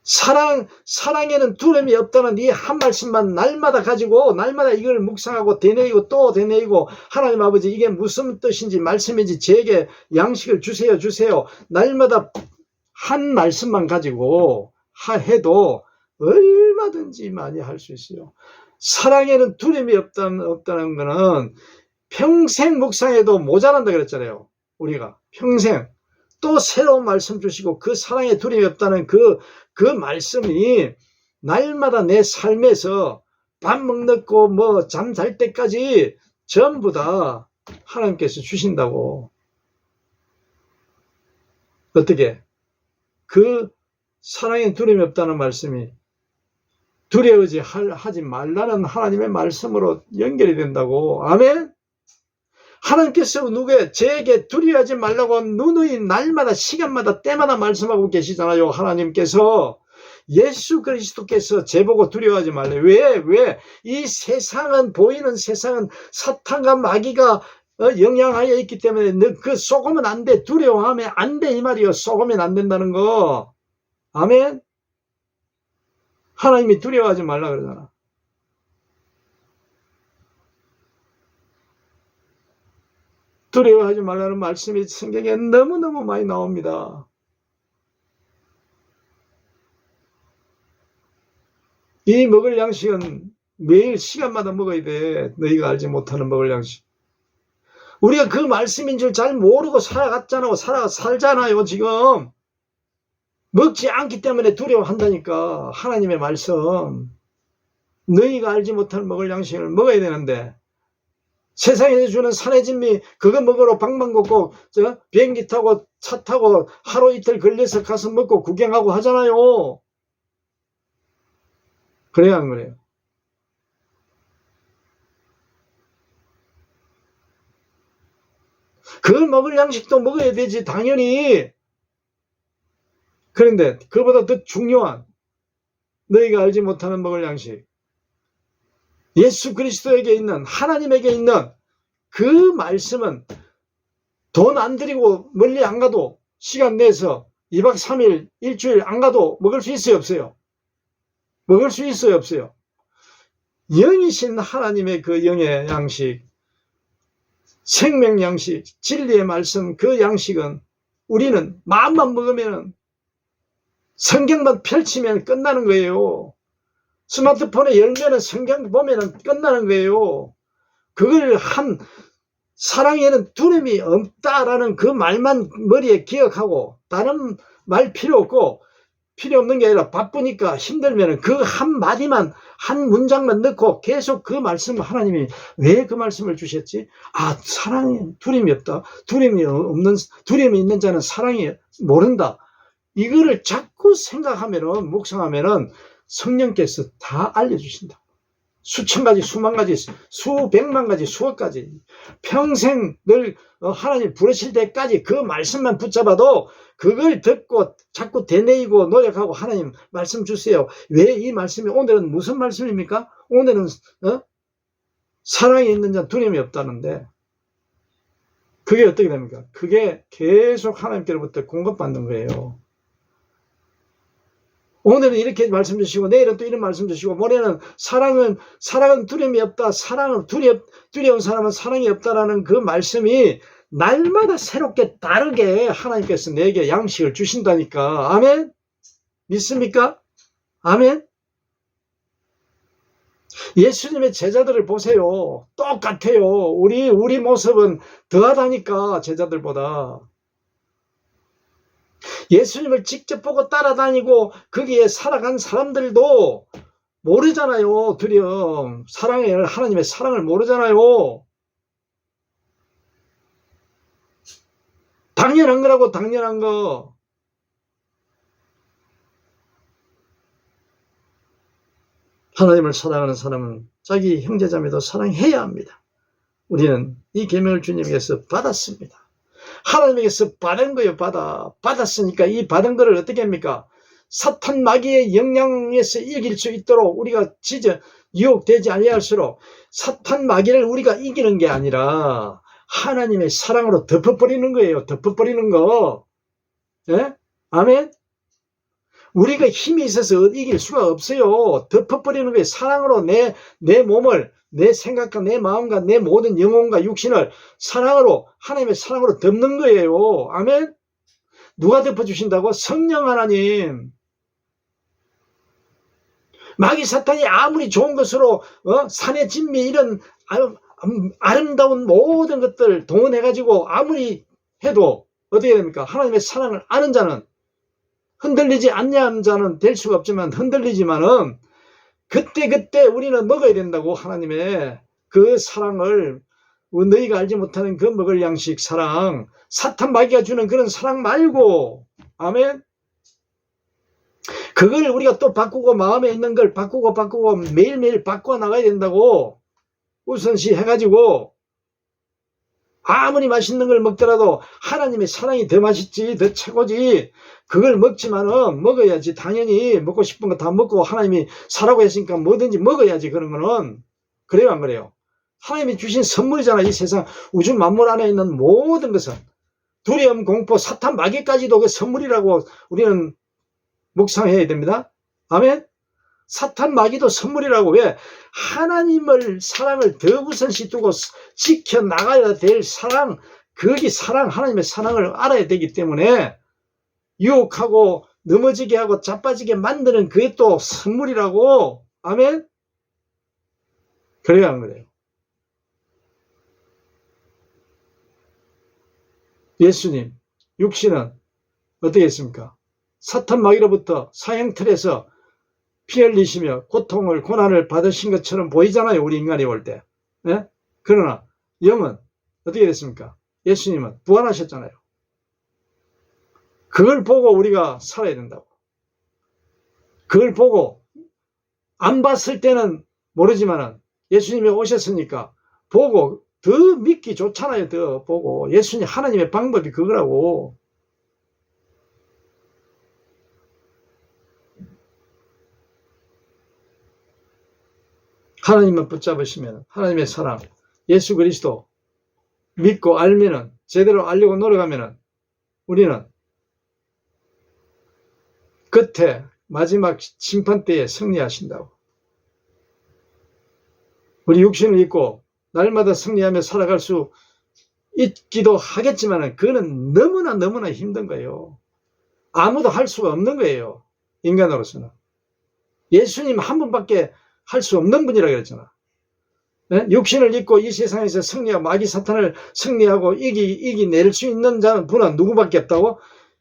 사랑에는 두려움이 없다는 이 한 말씀만 날마다 가지고 날마다 이걸 묵상하고 되뇌이고 또 되뇌이고, 하나님 아버지 이게 무슨 뜻인지 말씀인지 제게 양식을 주세요. 날마다 한 말씀만 가지고 해도 얼마든지 많이 할 수 있어요. 사랑에는 두려움이 없다는 거는 평생 묵상해도 모자란다 그랬잖아요. 우리가 평생 또 새로운 말씀 주시고 그 사랑에 두려움이 없다는 그 말씀이 날마다 내 삶에서 밥 먹고 뭐 잠 잘 때까지 전부 다 하나님께서 주신다고. 어떻게? 그 사랑에 두려움이 없다는 말씀이 하지 말라는 하나님의 말씀으로 연결이 된다고. 아멘? 하나님께서 저에게 두려워하지 말라고 누누이 날마다 시간마다 때마다 말씀하고 계시잖아요. 하나님께서 예수 그리스도께서 저보고 두려워하지 말래. 왜? 이 세상은 보이는 세상은 사탄과 마귀가 영향하여 있기 때문에 그 속으면 안 돼. 두려워하면 안 돼. 이 말이요. 속으면 안 된다는 거. 아멘? 하나님이 두려워하지 말라 그러잖아. 두려워하지 말라는 말씀이 성경에 너무너무 많이 나옵니다. 이 먹을 양식은 매일 시간마다 먹어야 돼. 너희가 알지 못하는 먹을 양식. 우리가 그 말씀인 줄 잘 모르고 살잖아요, 지금. 먹지 않기 때문에 두려워한다니까. 하나님의 말씀. 너희가 알지 못하는 먹을 양식을 먹어야 되는데, 세상에서 주는 산의 진미 그거 먹으러 방방 걷고 비행기 타고 차 타고 하루 이틀 걸려서 가서 먹고 구경하고 하잖아요. 그래야 안 그래요? 그 먹을 양식도 먹어야 되지 당연히. 그런데 그보다 더 중요한 너희가 알지 못하는 먹을 양식, 예수 그리스도에게 있는, 하나님에게 있는 그 말씀은 돈 안 들이고 멀리 안 가도 시간 내서 2박 3일 일주일 안 가도 먹을 수 있어요, 없어요? 먹을 수 있어요, 없어요? 영이신 하나님의 그 영의 양식, 생명 양식, 진리의 말씀, 그 양식은 우리는 마음만 먹으면, 성경만 펼치면 끝나는 거예요. 스마트폰에 열면은 성경 보면은 끝나는 거예요. 그걸 사랑에는 두려움이 없다라는 그 말만 머리에 기억하고 다른 말 필요 없는 게 아니라 바쁘니까 힘들면은 그 한마디만, 한 문장만 넣고 계속 그 말씀, 하나님이 왜 그 말씀을 주셨지? 사랑에 두려움이 없다. 두려움이 있는 자는 사랑이 모른다. 이거를 자꾸 생각하면은, 묵상하면은 성령께서 다 알려주신다. 수천 가지, 수만 가지, 수백만 가지, 수억 가지. 평생 늘 하나님 부르실 때까지 그 말씀만 붙잡아도 그걸 듣고 자꾸 되뇌이고 노력하고 하나님 말씀 주세요. 왜 이 말씀이, 오늘은 무슨 말씀입니까? 오늘은 사랑에 있는 자 두려움이 없다는데, 그게 어떻게 됩니까? 그게 계속 하나님께로부터 공급받는 거예요. 오늘은 이렇게 말씀 주시고 내일은 또 이런 말씀 주시고, 모레는 사랑은 두려움이 없다. 두려운 사람은 사랑이 없다라는 그 말씀이 날마다 새롭게 다르게 하나님께서 내게 양식을 주신다니까. 아멘? 믿습니까? 아멘? 예수님의 제자들을 보세요. 똑같아요. 우리 모습은 더하다니까, 제자들보다. 예수님을 직접 보고 따라다니고 거기에 살아간 사람들도 모르잖아요. 두려움, 하나님의 사랑을 모르잖아요. 당연한 거라고, 당연한 거. 하나님을 사랑하는 사람은 자기 형제자매도 사랑해야 합니다. 우리는 이 계명을 주님께서 받았습니다. 하나님에게서 받은 거예요. 받았으니까 이 받은 거를 어떻게 합니까? 사탄 마귀의 영향에서 이길 수 있도록 우리가 유혹되지 아니할수록, 사탄 마귀를 우리가 이기는 게 아니라 하나님의 사랑으로 덮어버리는 거예요. 덮어버리는 거. 예? 아멘? 우리가 힘이 있어서 이길 수가 없어요. 덮어버리는 거예요. 사랑으로 내 몸을, 내 생각과 내 마음과 내 모든 영혼과 육신을 하나님의 사랑으로 덮는 거예요. 아멘? 누가 덮어주신다고? 성령 하나님. 마귀 사탄이 아무리 좋은 것으로 산의 진미 이런 아름다운 모든 것들 동원해가지고 아무리 해도 어떻게 됩니까? 하나님의 사랑을 아는 자는, 흔들리지 않냐는 자는 될 수가 없지만 흔들리지만은 그때 우리는 먹어야 된다고. 하나님의 그 사랑을, 너희가 알지 못하는 그 먹을 양식 사랑, 사탄 마귀가 주는 그런 사랑 말고, 아멘. 그걸 우리가 또 바꾸고, 마음에 있는 걸 바꾸고 매일매일 바꿔 나가야 된다고. 우선시 해가지고 아무리 맛있는 걸 먹더라도 하나님의 사랑이 더 맛있지, 더 최고지. 그걸 먹지만은 먹어야지. 당연히 먹고 싶은 거 다 먹고, 하나님이 사라고 했으니까 뭐든지 먹어야지. 그런 거는. 그래요, 안 그래요? 하나님이 주신 선물이잖아. 이 세상 우주 만물 안에 있는 모든 것은. 두려움, 공포, 사탄, 마귀까지도 그 선물이라고 우리는 묵상해야 됩니다. 아멘. 사탄, 마귀도 선물이라고. 왜? 하나님을, 사랑을 더 우선시 두고 지켜나가야 될 사랑, 거기 사랑, 하나님의 사랑을 알아야 되기 때문에 유혹하고 넘어지게 하고 자빠지게 만드는 그게 또 선물이라고. 아멘. 그래야 안 그래요? 예수님, 육신은 어떻게 했습니까? 사탄 마귀로부터 사형틀에서 피 흘리시며 고통을, 고난을 받으신 것처럼 보이잖아요. 우리 인간이 볼 때. 네? 그러나 영은 어떻게 됐습니까? 예수님은 부활하셨잖아요. 그걸 보고 우리가 살아야 된다고. 그걸 보고, 안 봤을 때는 모르지만은 예수님이 오셨으니까 보고 더 믿기 좋잖아요. 더 보고. 예수님, 하나님의 방법이 그거라고. 하나님만 붙잡으시면, 하나님의 사랑, 예수 그리스도 믿고 알면은, 제대로 알려고 노력하면은 우리는 끝에 마지막 심판 때에 승리하신다고. 우리 육신을 입고 날마다 승리하며 살아갈 수 있기도 하겠지만 그거는 너무나 힘든 거예요. 아무도 할 수가 없는 거예요. 인간으로서는. 예수님 한 분밖에 할 수 없는 분이라고 그랬잖아. 네? 육신을 입고 이 세상에서 승리하고 마귀 사탄을 승리하고 이기낼 수 있는 자는 분은 누구밖에 없다고?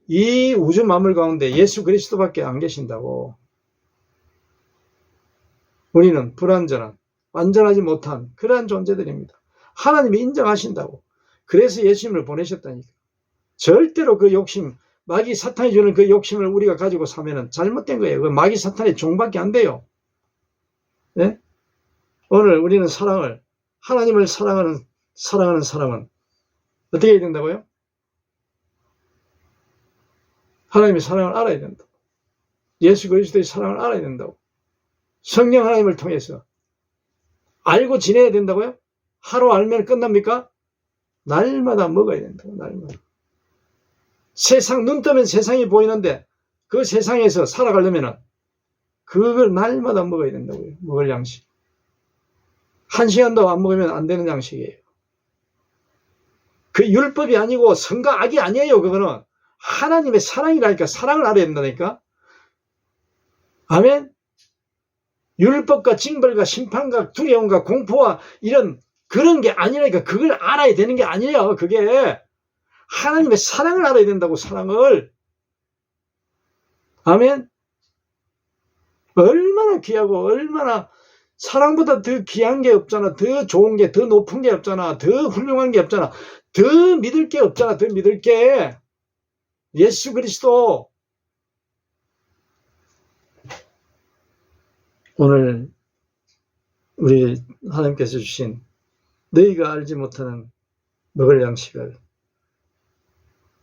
이 우주 만물 가운데 예수 그리스도밖에 안 계신다고. 우리는 불완전한, 완전하지 못한 그러한 존재들입니다. 하나님이 인정하신다고. 그래서 예수님을 보내셨다니까. 절대로 그 욕심, 마귀 사탄이 주는 그 욕심을 우리가 가지고 사면은 잘못된 거예요. 그 마귀 사탄의 종밖에 안 돼요. 네? 오늘 우리는 사랑을, 하나님을 사랑하는 사랑은 어떻게 해야 된다고요? 하나님의 사랑을 알아야 된다. 예수 그리스도의 사랑을 알아야 된다고. 성령 하나님을 통해서 알고 지내야 된다고요? 하루 알면 끝납니까? 날마다 먹어야 된다고. 날마다. 세상, 눈 뜨면 세상이 보이는데 그 세상에서 살아가려면 그걸 날마다 먹어야 된다고요. 먹을 양식. 1시간도 안 먹으면 안 되는 양식이에요. 그 율법이 아니고 선과 악이 아니에요. 그거는 하나님의 사랑이라니까. 사랑을 알아야 된다니까. 아멘. 율법과 징벌과 심판과 두려움과 공포와 이런 그런 게 아니라니까. 그걸 알아야 되는 게 아니에요. 그게 하나님의 사랑을 알아야 된다고. 사랑을. 아멘. 얼마나 귀하고 얼마나 사랑보다 더 귀한 게 없잖아. 더 좋은 게, 더 높은 게 없잖아. 더 훌륭한 게 없잖아. 더 믿을 게 없잖아. 더 믿을 게. 예수 그리스도. 오늘 우리 하나님께서 주신 너희가 알지 못하는 먹을 양식을,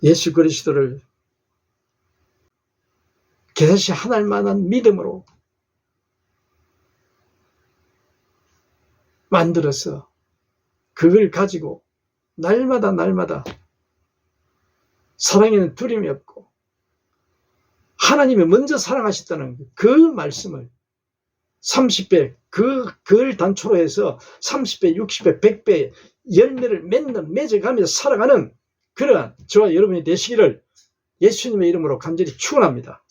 예수 그리스도를 계시 하나일 만한 믿음으로 만들어서 그걸 가지고 날마다 사랑에는 두려움이 없고 하나님이 먼저 사랑하셨다는 그 말씀을 30배, 그걸 단초로 해서 30배, 60배, 100배 열매를 맺어가면서 살아가는 그러한 저와 여러분이 되시기를 예수님의 이름으로 간절히 축원합니다.